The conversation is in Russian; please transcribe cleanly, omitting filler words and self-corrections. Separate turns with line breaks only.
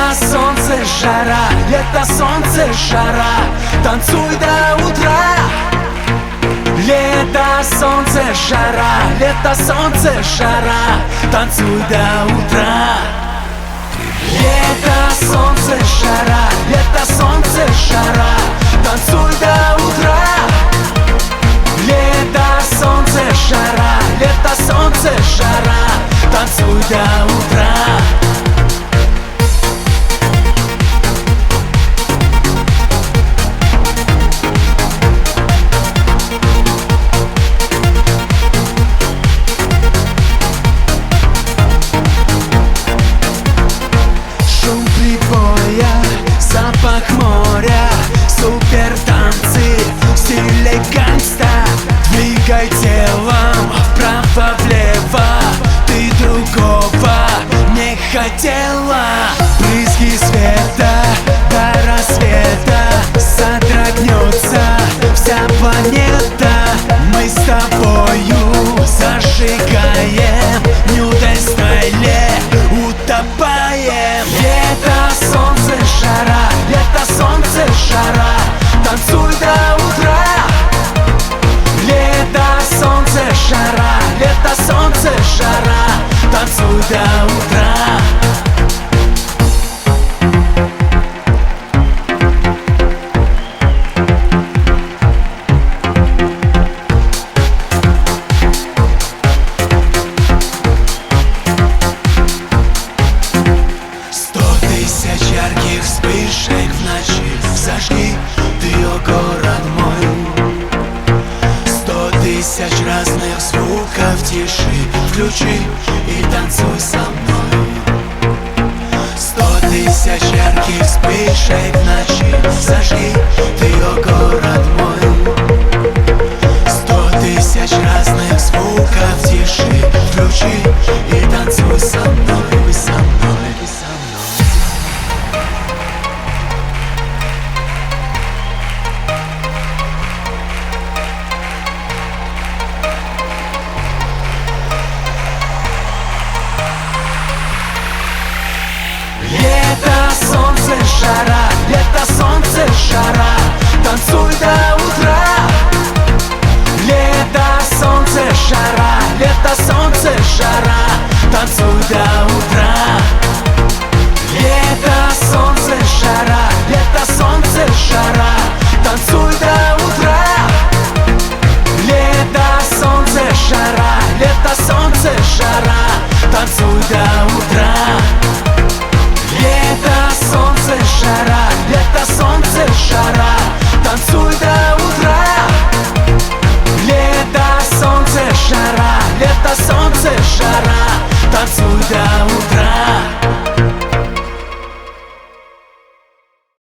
Лето, солнце, жара, лето, солнце, жара, танцуй до утра. Лето, солнце, жара, лето, солнце, жара, танцуй до утра. Лето, солнце, жара, лето, солнце, жара, танцуй до утра. Лето, солнце, жара, лето, солнце, жара, танцуй до утра. Запах моря, супер танцы в стиле гангста. Двигай телом вправо-влево, ты другого не хотела. Брызги света до рассвета, содрогнется вся планета. Мы с тобою зажигаем, нюдой стайле утопаем. Лето, солнце, жара, лето, солнце, жара, танцуй до утра. Лето, солнце, жара, лето, солнце, жара, танцуй до утра. Ярких вспышек в ночи зажги ты, о город мой. 100 тысяч разных звуков тиши включи и танцуй со мной. 100 тысяч ярких вспышек в ночи зажги ты, о город мой. 100 тысяч разных звуков тиши включи и танцуй со мной, со мной, со мной. Лето, солнце, жара, лето, солнце, жара, танцуй до утра. Лето, солнце, жара, лето, солнце, жара,